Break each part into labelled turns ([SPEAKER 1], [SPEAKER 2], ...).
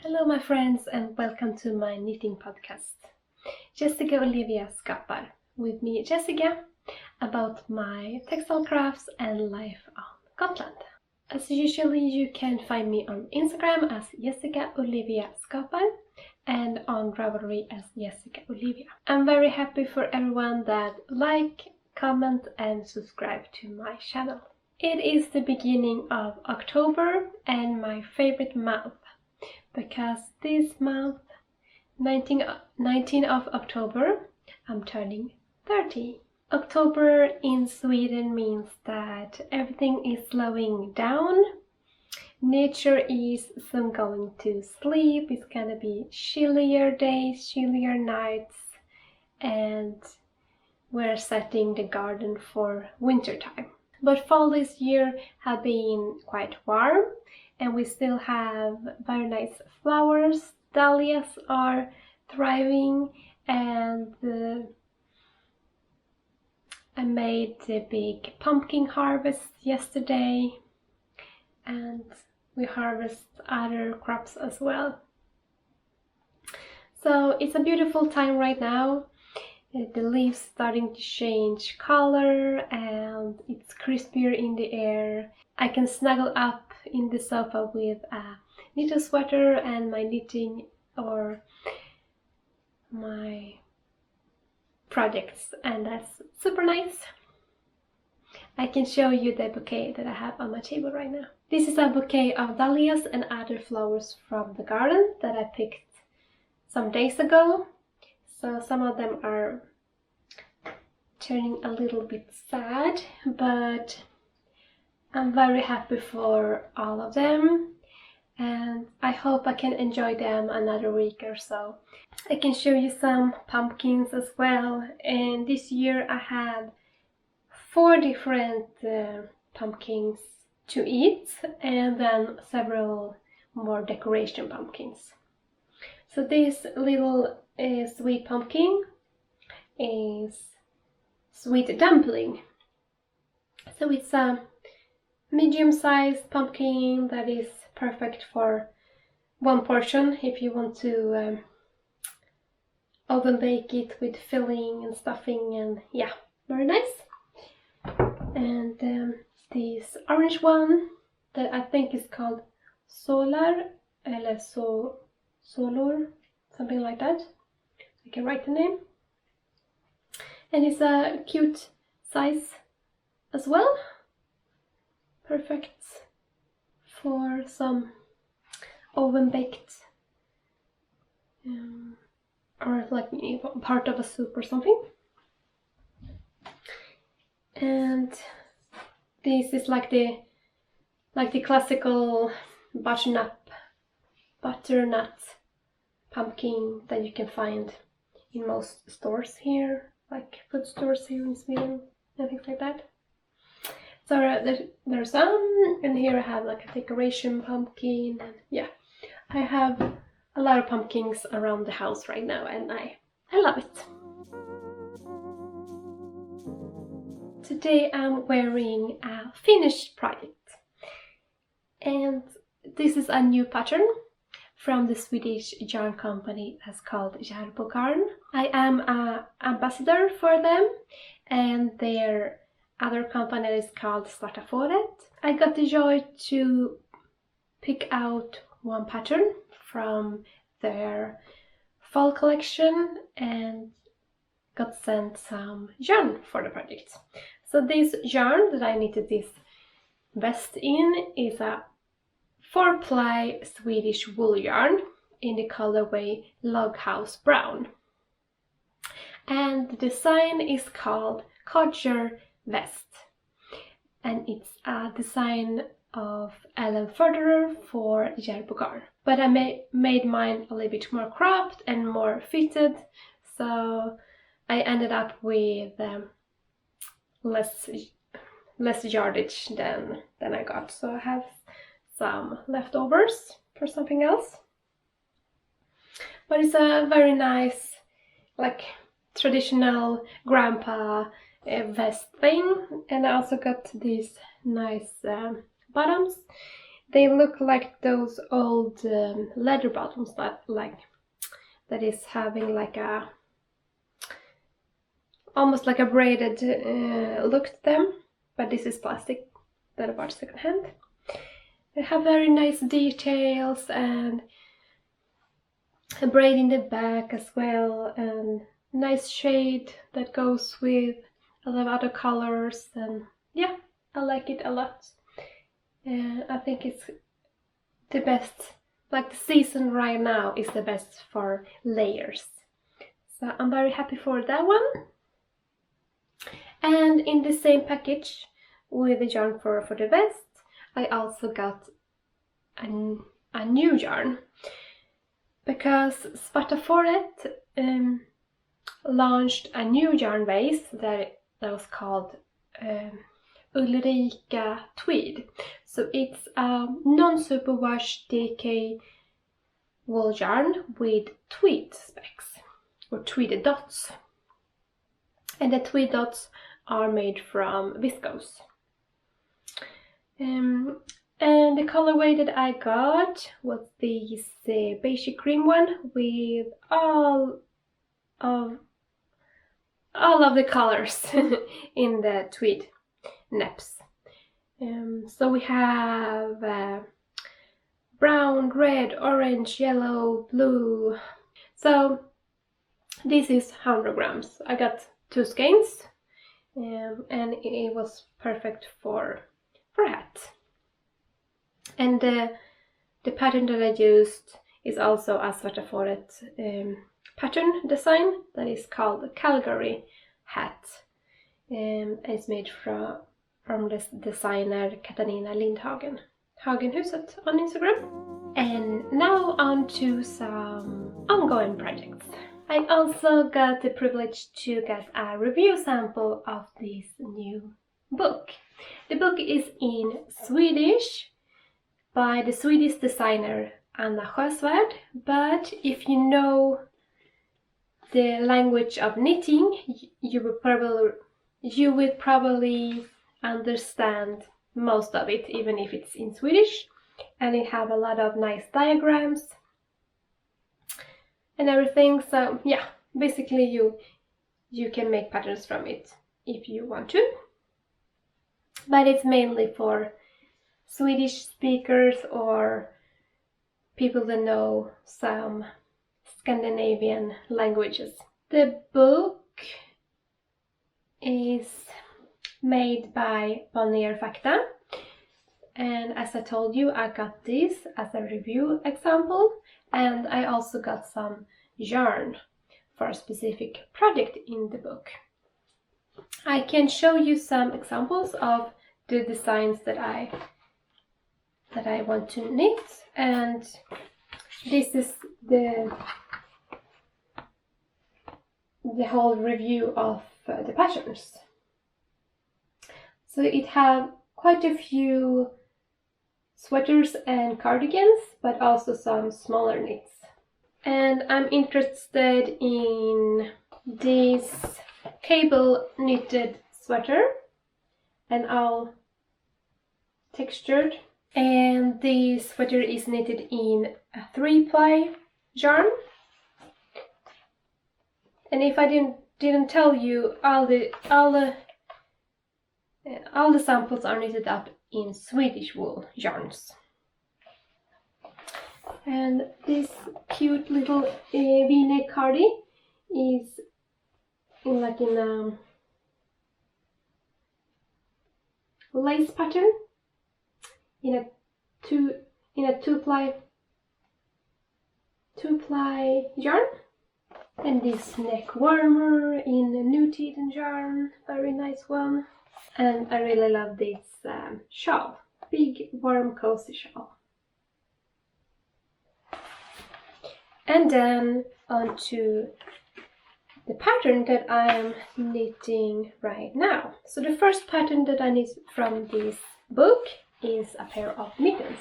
[SPEAKER 1] Hello my friends and welcome to my knitting podcast. Jessika Olivia Makes with me Jessica about my textile crafts and life on Gotland. As usually you can find me on Instagram as Jessika Olivia Makes and on Ravelry as Jessika Olivia. I'm very happy for everyone that like, comment and subscribe to my channel. It is the beginning of October and my favorite month. Because this month, 19 of October, I'm turning 30. October in Sweden means that everything is slowing down. Nature is soon going to sleep. It's gonna be chillier days, chillier nights, and we're setting the garden for winter time. But fall this year has been quite warm. And we still have very nice flowers. Dahlias are thriving and I made a big pumpkin harvest yesterday and we harvest other crops as well. So it's a beautiful time right now. The leaves starting to change color and it's crispier in the air. I can snuggle up in the sofa with a knitted sweater and my knitting or my projects, and that's super nice. I can show you the bouquet that I have on my table right now. This is a bouquet of dahlias and other flowers from the garden that I picked some days ago. So some of them are turning a little bit sad, but I'm very happy for all of them and I hope I can enjoy them another week or so. I can show you some pumpkins as well, and this year I had 4 different pumpkins to eat and then several more decoration pumpkins. So this little sweet pumpkin is sweet dumpling. So it's a medium-sized pumpkin that is perfect for one portion if you want to oven bake it with filling and stuffing, and yeah, very nice. And this orange one that I think is called Solar eller Solor, something like that. I can write the name. And it's a cute size as well. Perfect for some oven baked or like part of a soup or something. And this is like the classical butternut pumpkin that you can find in most stores here, like food stores here in Sweden and things like that. So there's some, and here I have like a decoration pumpkin, and yeah, I have a lot of pumpkins around the house right now and I love it. Today I'm wearing a finished project, and this is a new pattern from the Swedish yarn company that's called Järbo Garn. I am an ambassador for them, and their other company is called Svavelticka. I got the joy to pick out one pattern from their fall collection and got sent some yarn for the project. So this yarn that I knitted this vest in is a 4-ply Swedish wool yarn in the colorway Log House Brown. And the design is called Codger Vest, and it's a design of Ellen Furterer for Järbo Garn. But I made mine a little bit more cropped and more fitted, so I ended up with less yardage than I got. So I have some leftovers for something else. But it's a very nice, like traditional grandpa vest thing, and I also got these nice bottoms They look like those old leather bottoms that is having like a almost like a braided look to them, but this is plastic that I bought secondhand. They have very nice details and a braid in the back as well, and nice shade that goes with a lot of other colors, and yeah, I like it a lot. I think it's the best, like the season right now is the best for layers. So I'm very happy for that one. And in the same package with the yarn for the vest, I also got a new yarn. Because Svavelticka launched a new yarn base that was called Ulrika Tweed. So it's a non-superwash DK wool yarn with tweed specks or tweed dots. And the tweed dots are made from viscose. And the colorway that I got was this beige cream one with all of the colors in the tweed neps. So we have brown, red, orange, yellow, blue. So this is 100 grams. I got 2 skeins, and it was perfect for a hat. And the pattern that I used is also a Svavelticka pattern design that is called the Calgary hat. It's made from the designer Katarina Lindhagen, Hagenhuset on Instagram. And now on to some ongoing projects. I also got the privilege to get a review sample of this new book. The book is in Swedish by the Swedish designer Anna Sjösvärd, but if you know the language of knitting, you will probably understand most of it, even if it's in Swedish. And it have a lot of nice diagrams and everything. So yeah, basically you can make patterns from it if you want to. But it's mainly for Swedish speakers or people that know some Scandinavian languages. The book is made by Bonnier Fakta, and as I told you, I got this as a review example, and I also got some yarn for a specific project in the book. I can show you some examples of the designs that I want to knit, and this is the whole review of the patterns. So it have quite a few sweaters and cardigans, but also some smaller knits. And I'm interested in this cable knitted sweater, and all textured. And this sweater is knitted in a 3-ply yarn. And if I didn't tell you, all the samples are knitted up in Swedish wool yarns. And this cute little V-neck cardi is in a lace pattern in a 2-ply yarn. And this neck warmer in a Nutiden yarn, very nice one. And I really love this shawl, big warm cozy shawl. And then onto the pattern that I am knitting right now. So the first pattern that I knit from this book is a pair of mittens,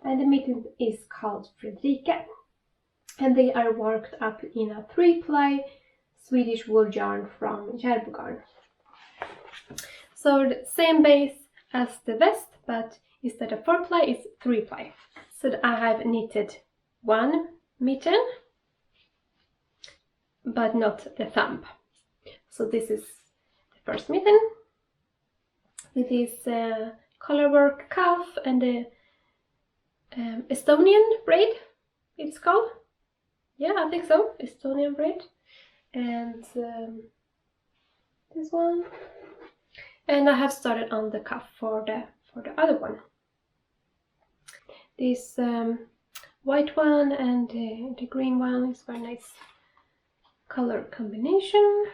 [SPEAKER 1] and the mitten is called Fredrika, and they are worked up in a 3-ply Swedish wool yarn from Järbo. So the same base as the vest, but instead of 4 ply it's 3 ply. So I have knitted one mitten, but not the thumb. So this is the first mitten with this colorwork cuff and the Estonian braid, it's called. Yeah, I think so, Estonian braid. And this one. And I have started on the cuff for the other one. This white one and the green one is very nice color combination.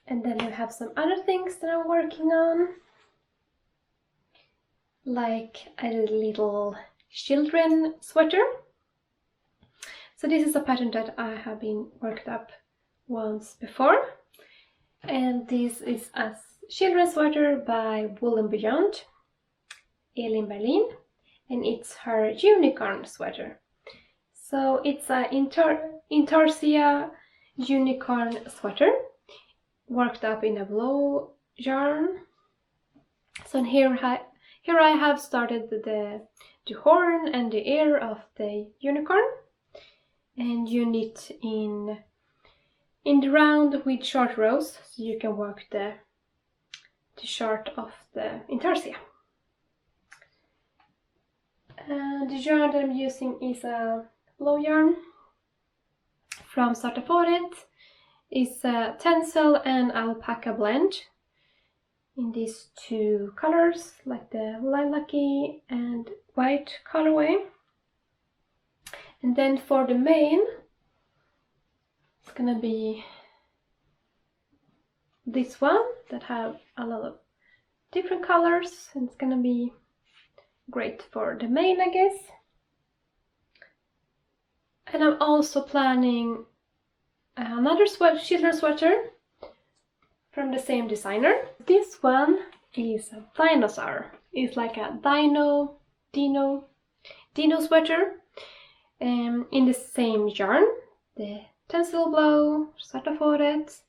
[SPEAKER 1] And then we have some other things that I'm working on, like a little children sweater. So this is a pattern that I have been worked up once before, and this is a children's sweater by Wool & Beyond, Elin Berlin, and it's her unicorn sweater. So it's a intarsia unicorn sweater worked up in a blow yarn. So here I have started the horn and the ear of the unicorn, and you knit in the round with short rows, so you can work the short of the intarsia. The yarn that I'm using is a blow yarn from Startaforet. It's a tencel and alpaca blend in these two colors, like the lilac-y and white colorway. And then for the mane, it's gonna be this one that have a lot of different colors, and it's gonna be great for the mane, I guess. And I'm also planning another children's sweater from the same designer. This one is a dinosaur. It's like a dino sweater in the same yarn, the tencel blow, Startaforet,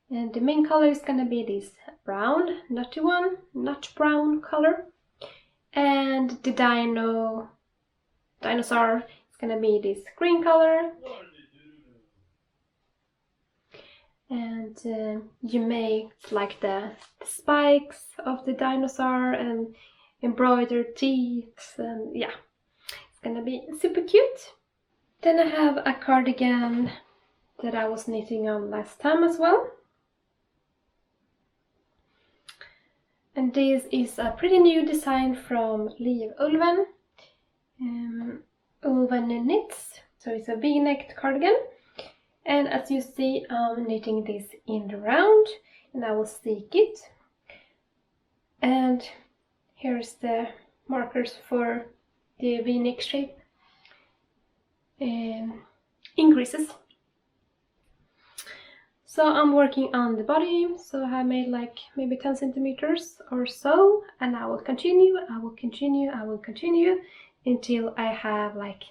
[SPEAKER 1] and the main color is gonna be this brown, nut brown color, and the dinosaur is gonna be this green color. And you make like the spikes of the dinosaur and embroidered teeth, and yeah, it's gonna be super cute. Then I have a cardigan that I was knitting on last time as well. And this is a pretty new design from Liv Ulven. Ulven Knits, so it's a V-necked cardigan. And as you see, I'm knitting this in the round, and I will stick it. And here's the markers for the V-neck shape increases. So I'm working on the body, so I made like maybe 10 centimeters or so, and I will continue until I have like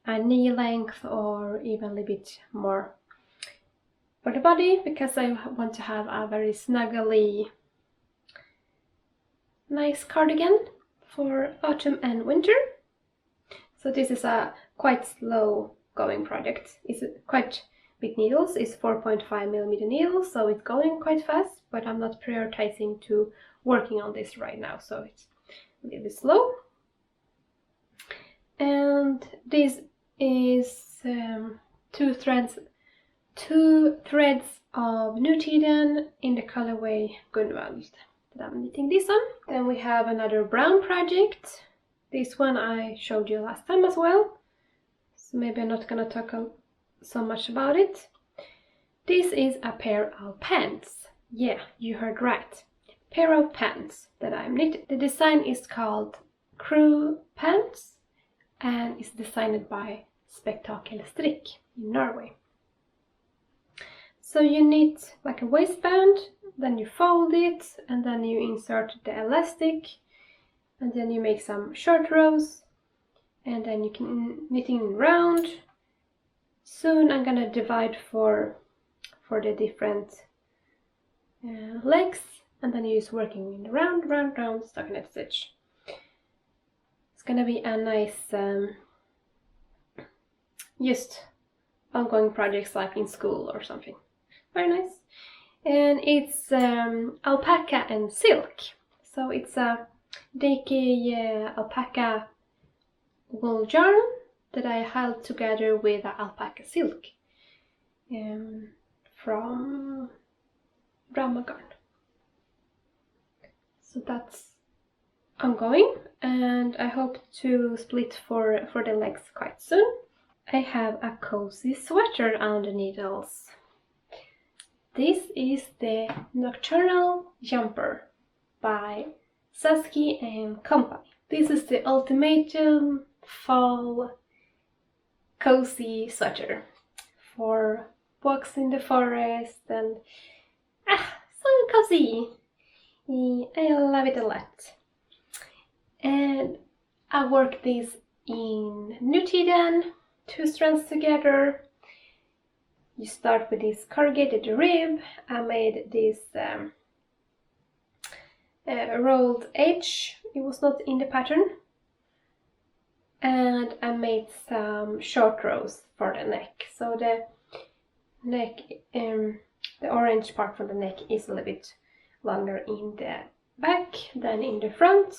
[SPEAKER 1] a knee length or even a little bit more for the body, because I want to have a very snuggly nice cardigan for autumn and winter. So this is a quite slow going project. It's quite big needles, it's 4.5mm needles, so it's going quite fast, but I'm not prioritizing to working on this right now, so it's a little bit slow. And this is two threads of Nutiden in the colorway Gunvald that I'm knitting this on. Then we have another brown project. This one I showed you last time as well, so maybe I'm not gonna talk so much about it. This is a pair of pants. Yeah, you heard right. Pair of pants that I'm knitting. The design is called Crew Pants, and it's designed by Spektakelstrik in Norway. So you knit like a waistband, then you fold it, and then you insert the elastic, and then you make some short rows, and then you can knitting round. Soon I'm gonna divide for the different legs, and then you're just working in the round stockinette stitch. It's gonna be a nice just ongoing projects like in school or something. Very nice. And it's alpaca and silk. So it's a Deke alpaca wool yarn that I held together with alpaca silk from Rauma garn. So that's ongoing, and I hope to split for the legs quite soon. I have a cozy sweater on the needles. This is the Nocturnal jumper by Saskie&co. This is the ultimate fall cozy sweater for walks in the forest and so cozy. I love it a lot. And I work this in Nutiden, 2 strands together. You start with this corrugated rib. I made this rolled edge. It was not in the pattern. And I made some short rows for the neck. So the neck, the orange part for the neck is a little bit longer in the back than in the front.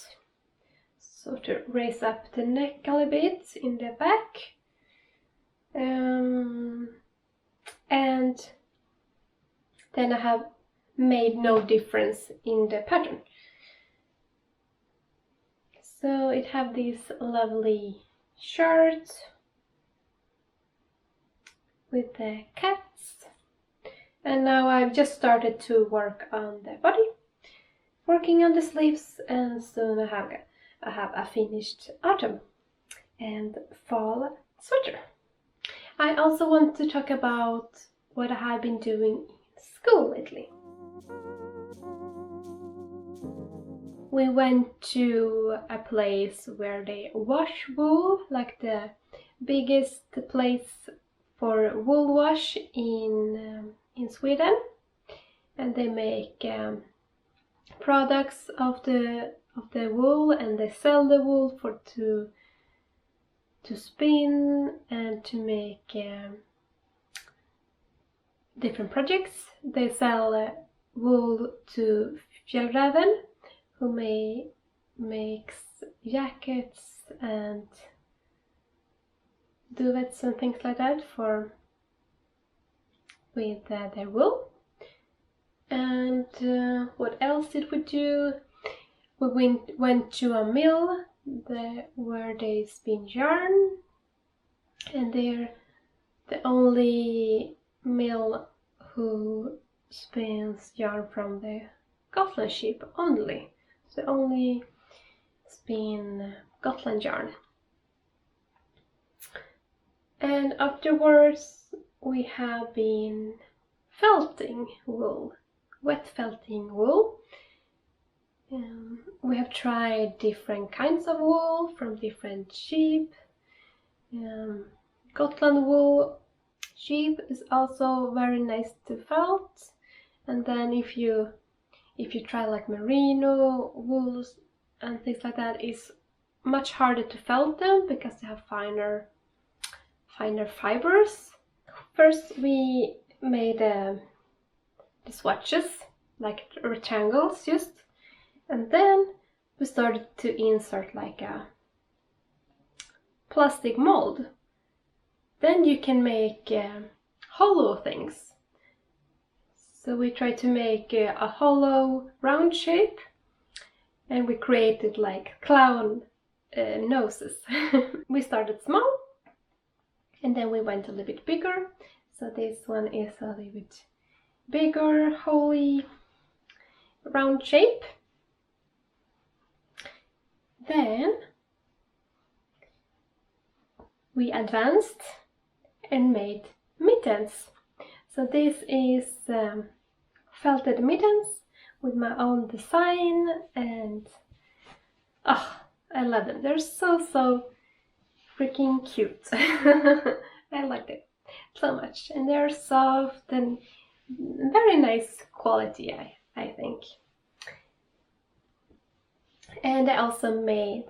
[SPEAKER 1] So to raise up the neck a little bit in the back. And then I have made no difference in the pattern. So it have this lovely shirt with the cats. And now I've just started to work on the body, working on the sleeves, and soon I have a finished autumn and fall sweater. I also want to talk about what I have been doing in school lately. We went to a place where they wash wool, like the biggest place for wool wash in Sweden, and they make products of the wool, and they sell the wool for to spin and to make different projects. They sell wool to Fjällräven, who makes jackets and duvets and things like that with their wool. And what else did we do? We went to a mill where they spin yarn, and they're the only mill who spins yarn from the Gotland sheep only. So they only spin Gotland yarn. And afterwards we have been felting wool, wet felting wool. We have tried different kinds of wool from different sheep. Gotland wool sheep is also very nice to felt. And then if you try like merino wools and things like that, it's much harder to felt them because they have finer fibers. First we made the swatches, like rectangles just, and then we started to insert like a plastic mold. Then you can make hollow things. So we tried to make a hollow round shape, and we created like clown noses. We started small, and then we went a little bit bigger. So this one is a little bit bigger, holy round shape. Then we advanced and made mittens. So this is felted mittens with my own design, and I love them. They're so freaking cute. I like them so much, and they're soft and very nice quality, I think. And I also made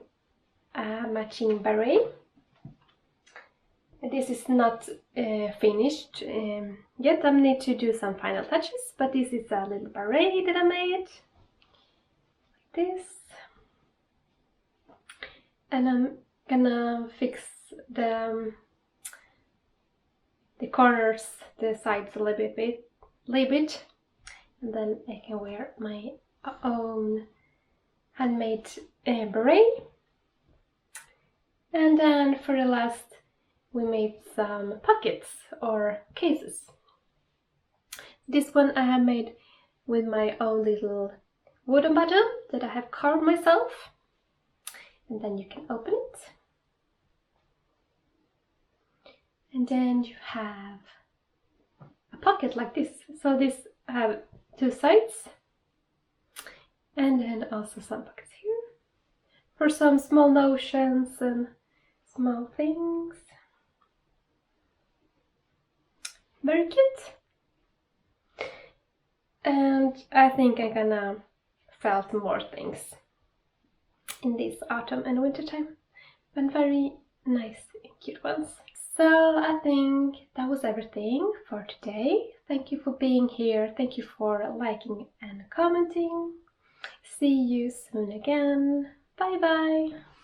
[SPEAKER 1] a matching beret. This is not finished yet. I need to do some final touches, but this is a little beret that I made. Like this. And I'm gonna fix the corners, the sides a little bit, and then I can wear my own handmade beret. And then for the last, we made some pockets or cases. This one I have made with my own little wooden bottle that I have carved myself. And then you can open it. And then you have a pocket like this. So this have two sides. And then also some pockets here for some small notions and small things. Very cute. And I think I'm gonna felt more things in this autumn and winter time, but very nice and cute ones. So I think that was everything for today. Thank you for being here. Thank you for liking and commenting. See you soon again. Bye bye.